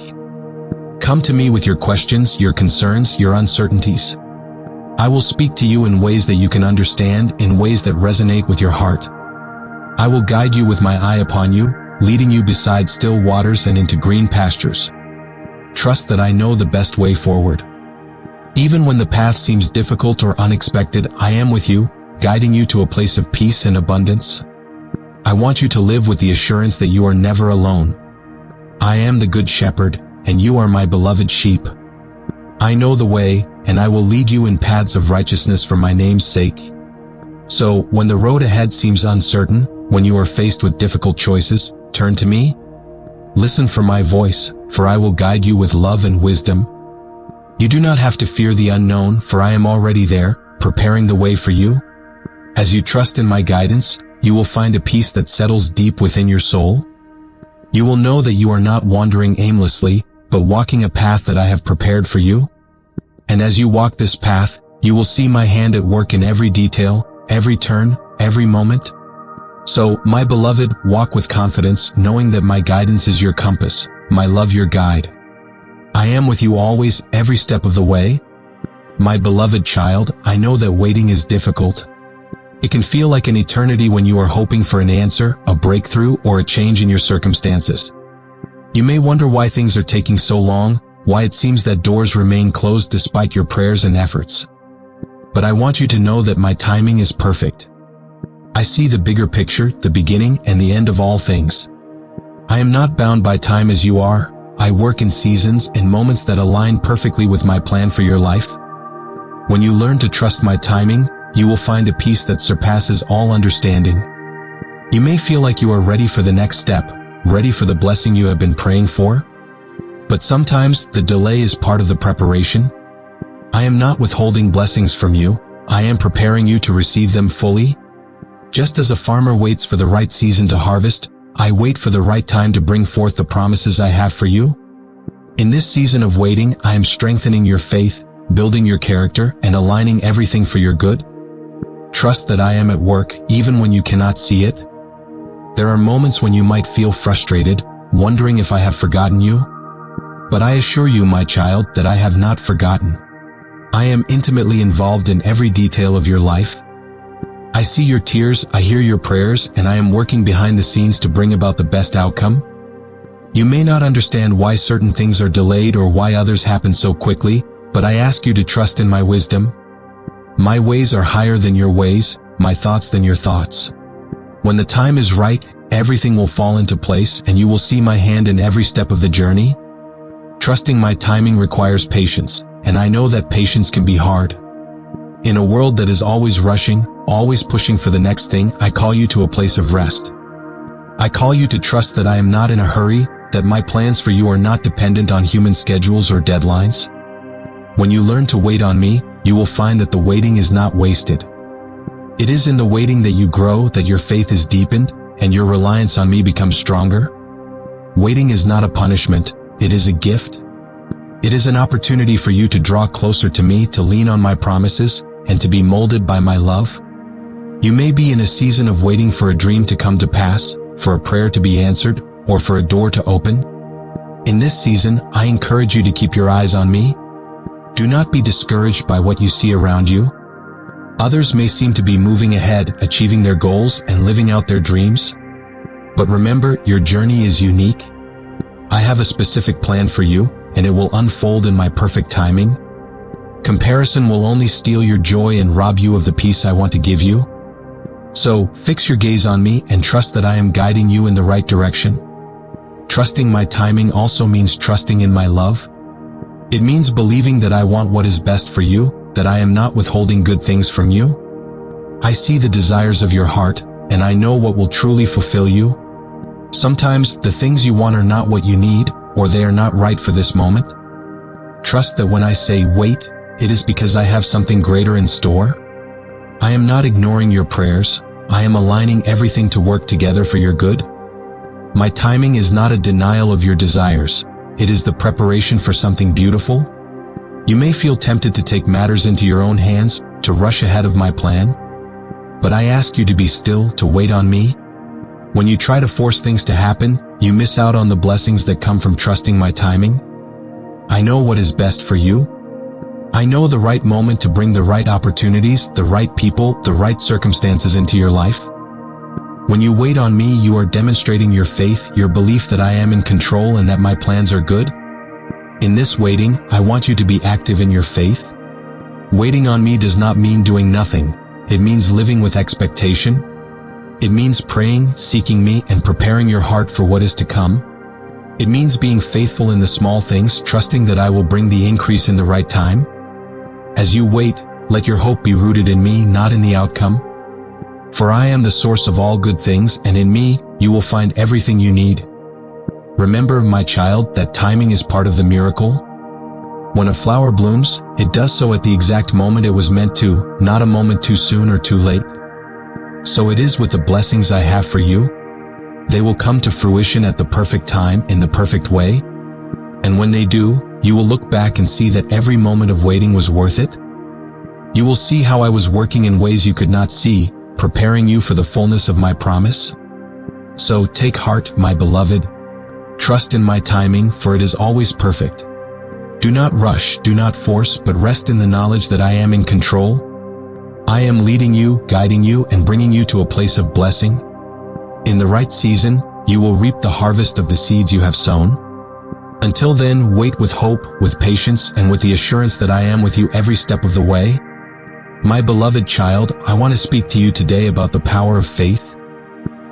Come to me with your questions, your concerns, your uncertainties. I will speak to you in ways that you can understand, in ways that resonate with your heart. I will guide you with my eye upon you, leading you beside still waters and into green pastures. Trust that I know the best way forward. Even when the path seems difficult or unexpected, I am with you, guiding you to a place of peace and abundance. I want you to live with the assurance that you are never alone. I am the good shepherd, and you are my beloved sheep. I know the way, and I will lead you in paths of righteousness for my name's sake. So, when the road ahead seems uncertain, when you are faced with difficult choices, turn to me. Listen for my voice, for I will guide you with love and wisdom. You do not have to fear the unknown, for I am already there, preparing the way for you. As you trust in my guidance, you will find a peace that settles deep within your soul. You will know that you are not wandering aimlessly, but walking a path that I have prepared for you. And as you walk this path, you will see my hand at work in every detail, every turn, every moment. So, my beloved, walk with confidence, knowing that my guidance is your compass, my love your guide. I am with you always, every step of the way. My beloved child, I know that waiting is difficult. It can feel like an eternity when you are hoping for an answer, a breakthrough, or a change in your circumstances. You may wonder why things are taking so long, why it seems that doors remain closed despite your prayers and efforts. But I want you to know that my timing is perfect. I see the bigger picture, the beginning and the end of all things. I am not bound by time as you are. I work in seasons and moments that align perfectly with my plan for your life. When you learn to trust my timing, you will find a peace that surpasses all understanding. You may feel like you are ready for the next step, ready for the blessing you have been praying for. But sometimes the delay is part of the preparation. I am not withholding blessings from you. I am preparing you to receive them fully. Just as a farmer waits for the right season to harvest, I wait for the right time to bring forth the promises I have for you. In this season of waiting, I am strengthening your faith, building your character, and aligning everything for your good. Trust that I am at work even when you cannot see it. There are moments when you might feel frustrated, wondering if I have forgotten you. But I assure you, my child, that I have not forgotten. I am intimately involved in every detail of your life. I see your tears, I hear your prayers, and I am working behind the scenes to bring about the best outcome. You may not understand why certain things are delayed or why others happen so quickly, but I ask you to trust in my wisdom. My ways are higher than your ways, my thoughts than your thoughts. When the time is right, everything will fall into place and you will see my hand in every step of the journey. Trusting my timing requires patience, and I know that patience can be hard. In a world that is always rushing, always pushing for the next thing, I call you to a place of rest. I call you to trust that I am not in a hurry, that my plans for you are not dependent on human schedules or deadlines. When you learn to wait on me, you will find that the waiting is not wasted. It is in the waiting that you grow, that your faith is deepened, and your reliance on me becomes stronger. Waiting is not a punishment, it is a gift. It is an opportunity for you to draw closer to me, to lean on my promises, and to be molded by my love. You may be in a season of waiting for a dream to come to pass, for a prayer to be answered, or for a door to open. In this season, I encourage you to keep your eyes on me. Do not be discouraged by what you see around you. Others may seem to be moving ahead, achieving their goals, and living out their dreams. But remember, your journey is unique. I have a specific plan for you, and it will unfold in my perfect timing. Comparison will only steal your joy and rob you of the peace I want to give you. So, fix your gaze on me and trust that I am guiding you in the right direction. Trusting my timing also means trusting in my love. It means believing that I want what is best for you, that I am not withholding good things from you. I see the desires of your heart, and I know what will truly fulfill you. Sometimes the things you want are not what you need, or they are not right for this moment. Trust that when I say wait, it is because I have something greater in store. I am not ignoring your prayers. I am aligning everything to work together for your good. My timing is not a denial of your desires. It is the preparation for something beautiful. You may feel tempted to take matters into your own hands, to rush ahead of my plan. But I ask you to be still, to wait on me. When you try to force things to happen, you miss out on the blessings that come from trusting my timing. I know what is best for you. I know the right moment to bring the right opportunities, the right people, the right circumstances into your life. When you wait on me, you are demonstrating your faith, your belief that I am in control and that my plans are good. In this waiting, I want you to be active in your faith. Waiting on me does not mean doing nothing. It means living with expectation. It means praying, seeking me, and preparing your heart for what is to come. It means being faithful in the small things, trusting that I will bring the increase in the right time. As you wait, let your hope be rooted in me, not in the outcome. For I am the source of all good things, and in me, you will find everything you need. Remember, my child, that timing is part of the miracle. When a flower blooms, it does so at the exact moment it was meant to, not a moment too soon or too late. So it is with the blessings I have for you. They will come to fruition at the perfect time, in the perfect way. And when they do, you will look back and see that every moment of waiting was worth it. You will see how I was working in ways you could not see, preparing you for the fullness of my promise. So take heart, my beloved. Trust in my timing, for it is always perfect. Do not rush, do not force, but rest in the knowledge that I am in control. I am leading you, guiding you, and bringing you to a place of blessing. In the right season, you will reap the harvest of the seeds you have sown. Until then, wait with hope, with patience, and with the assurance that I am with you every step of the way. My beloved child, I want to speak to you today about the power of faith.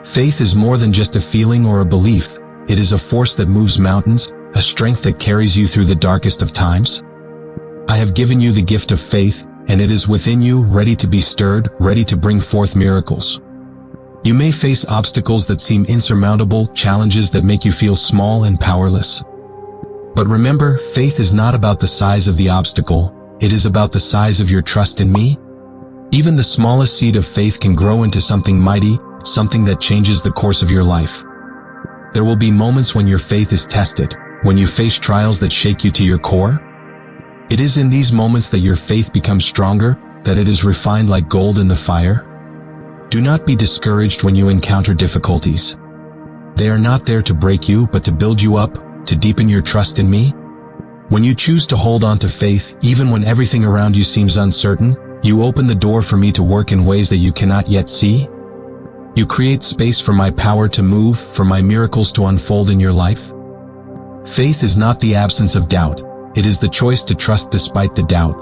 Faith is more than just a feeling or a belief. it is a force that moves mountains, a strength that carries you through the darkest of times. I have given you the gift of faith, and it is within you, ready to be stirred, ready to bring forth miracles. You may face obstacles that seem insurmountable, challenges that make you feel small and powerless. But remember, faith is not about the size of the obstacle, it is about the size of your trust in me. Even the smallest seed of faith can grow into something mighty, something that changes the course of your life. There will be moments when your faith is tested, when you face trials that shake you to your core. It is in these moments that your faith becomes stronger, that it is refined like gold in the fire. Do not be discouraged when you encounter difficulties. They are not there to break you, but to build you up, to deepen your trust in me. When you choose to hold on to faith, even when everything around you seems uncertain, you open the door for me to work in ways that you cannot yet see. You create space for my power to move, for my miracles to unfold in your life. Faith is not the absence of doubt. It is the choice to trust despite the doubt.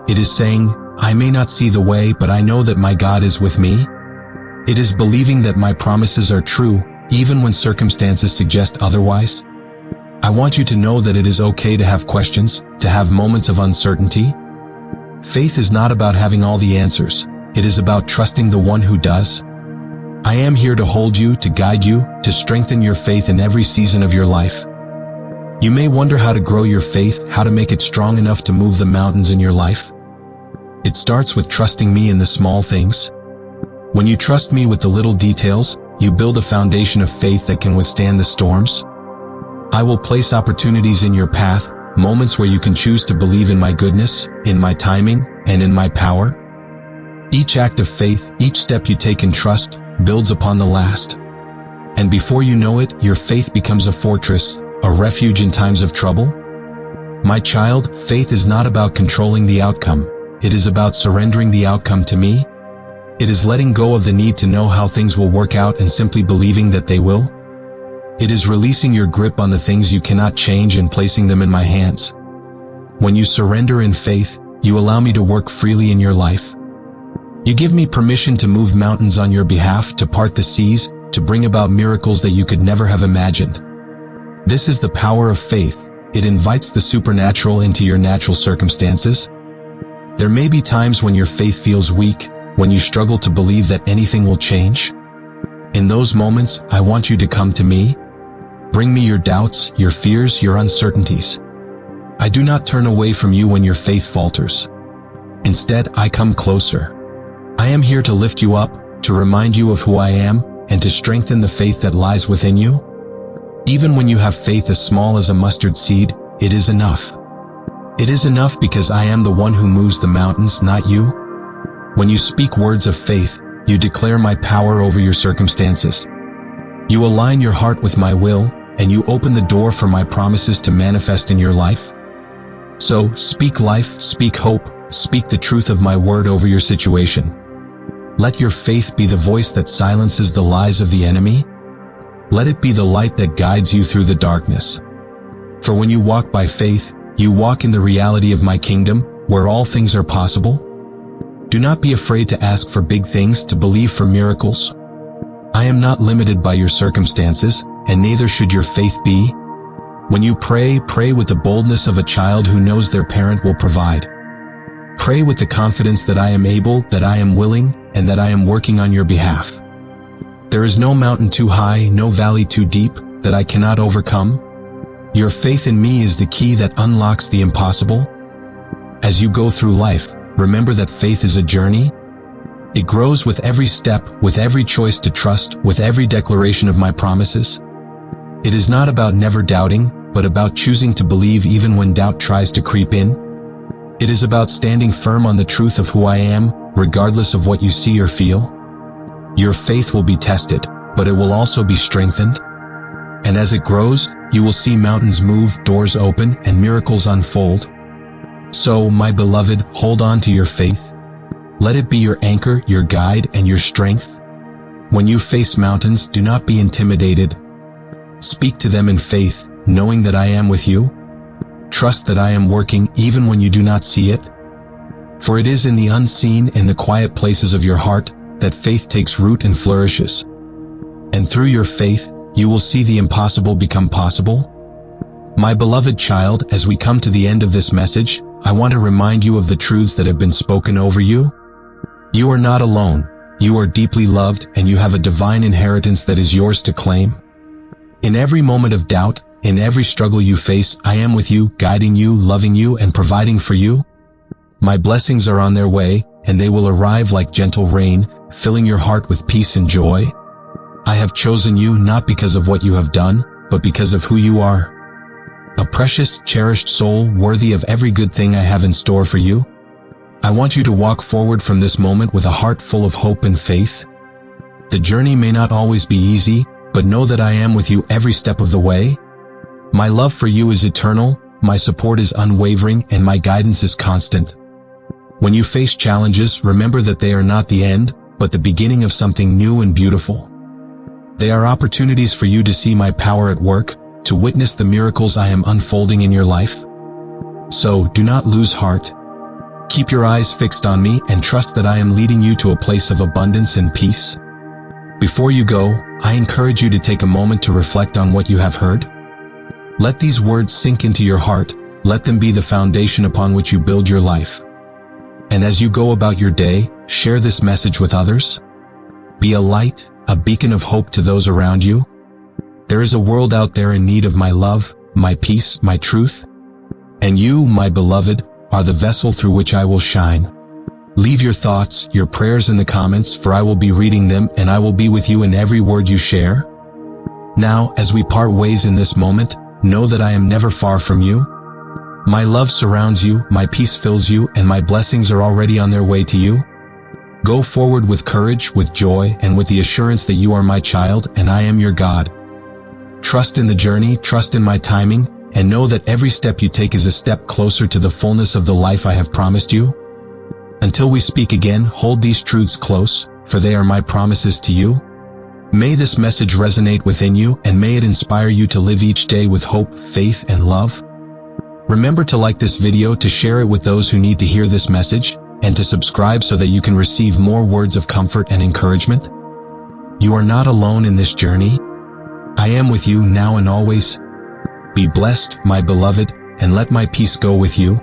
It is saying, I may not see the way, but I know that my God is with me. It is believing that my promises are true, even when circumstances suggest otherwise. I want you to know that it is okay to have questions, to have moments of uncertainty. Faith is not about having all the answers. It is about trusting the one who does. I am here to hold you, to guide you, to strengthen your faith in every season of your life. You may wonder how to grow your faith, how to make it strong enough to move the mountains in your life. It starts with trusting me in the small things. When you trust me with the little details, you build a foundation of faith that can withstand the storms. I will place opportunities in your path, moments where you can choose to believe in my goodness, in my timing, and in my power. Each act of faith, each step you take in trust, builds upon the last. And before you know it, your faith becomes a fortress, a refuge in times of trouble. My child, faith is not about controlling the outcome. It is about surrendering the outcome to me. It is letting go of the need to know how things will work out and simply believing that they will. It is releasing your grip on the things you cannot change and placing them in my hands. When you surrender in faith, you allow me to work freely in your life. You give me permission to move mountains on your behalf, to part the seas, to bring about miracles that you could never have imagined. This is the power of faith. It invites the supernatural into your natural circumstances. There may be times when your faith feels weak, when you struggle to believe that anything will change. In those moments, I want you to come to me. Bring me your doubts, your fears, your uncertainties. I do not turn away from you when your faith falters. Instead, I come closer. I am here to lift you up, to remind you of who I am, and to strengthen the faith that lies within you. Even when you have faith as small as a mustard seed, it is enough. It is enough because I am the one who moves the mountains, not you. When you speak words of faith, you declare my power over your circumstances. You align your heart with my will, and you open the door for my promises to manifest in your life. So, speak life, speak hope, speak the truth of my word over your situation. Let your faith be the voice that silences the lies of the enemy. Let it be the light that guides you through the darkness. For when you walk by faith, you walk in the reality of my kingdom, where all things are possible. Do not be afraid to ask for big things, to believe for miracles. I am not limited by your circumstances, and neither should your faith be. When you pray, pray with the boldness of a child who knows their parent will provide. Pray with the confidence that I am able, that I am willing, and that I am working on your behalf. There is no mountain too high, no valley too deep, that I cannot overcome. Your faith in me is the key that unlocks the impossible. As you go through life, remember that faith is a journey. It grows with every step, with every choice to trust, with every declaration of my promises. It is not about never doubting, but about choosing to believe even when doubt tries to creep in. It is about standing firm on the truth of who I am, regardless of what you see or feel. Your faith will be tested, but it will also be strengthened. And as it grows, you will see mountains move, doors open, and miracles unfold. So, my beloved, hold on to your faith. Let it be your anchor, your guide, and your strength. When you face mountains, do not be intimidated. Speak to them in faith, knowing that I am with you. Trust that I am working even when you do not see it. For it is in the unseen, in the quiet places of your heart, that faith takes root and flourishes. And through your faith, you will see the impossible become possible? My beloved child, as we come to the end of this message, I want to remind you of the truths that have been spoken over you. You are not alone. You are deeply loved, and you have a divine inheritance that is yours to claim. In every moment of doubt, in every struggle you face, I am with you, guiding you, loving you, and providing for you. My blessings are on their way, and they will arrive like gentle rain, filling your heart with peace and joy. I have chosen you not because of what you have done, but because of who you are. A precious, cherished soul worthy of every good thing I have in store for you. I want you to walk forward from this moment with a heart full of hope and faith. The journey may not always be easy, but know that I am with you every step of the way. My love for you is eternal, my support is unwavering, and my guidance is constant. When you face challenges, remember that they are not the end, but the beginning of something new and beautiful. They are opportunities for you to see my power at work, to witness the miracles I am unfolding in your life. So, do not lose heart. Keep your eyes fixed on me and trust that I am leading you to a place of abundance and peace. Before you go, I encourage you to take a moment to reflect on what you have heard. Let these words sink into your heart. Let them be the foundation upon which you build your life. And as you go about your day, share this message with others. Be a light, a beacon of hope to those around you. There is a world out there in need of my love, my peace, my truth. And you, my beloved, are the vessel through which I will shine. Leave your thoughts, your prayers in the comments, for I will be reading them and I will be with you in every word you share. Now, as we part ways in this moment, know that I am never far from you. My love surrounds you, my peace fills you, and my blessings are already on their way to you. Go forward with courage, with joy, and with the assurance that you are my child and I am your God. Trust in the journey, trust in my timing, and know that every step you take is a step closer to the fullness of the life I have promised you. Until we speak again, hold these truths close, for they are my promises to you. May this message resonate within you, and may it inspire you to live each day with hope, faith, and love. Remember to like this video, to share it with those who need to hear this message, and to subscribe so that you can receive more words of comfort and encouragement. You are not alone in this journey. I am with you now and always. Be blessed, my beloved, and let my peace go with you.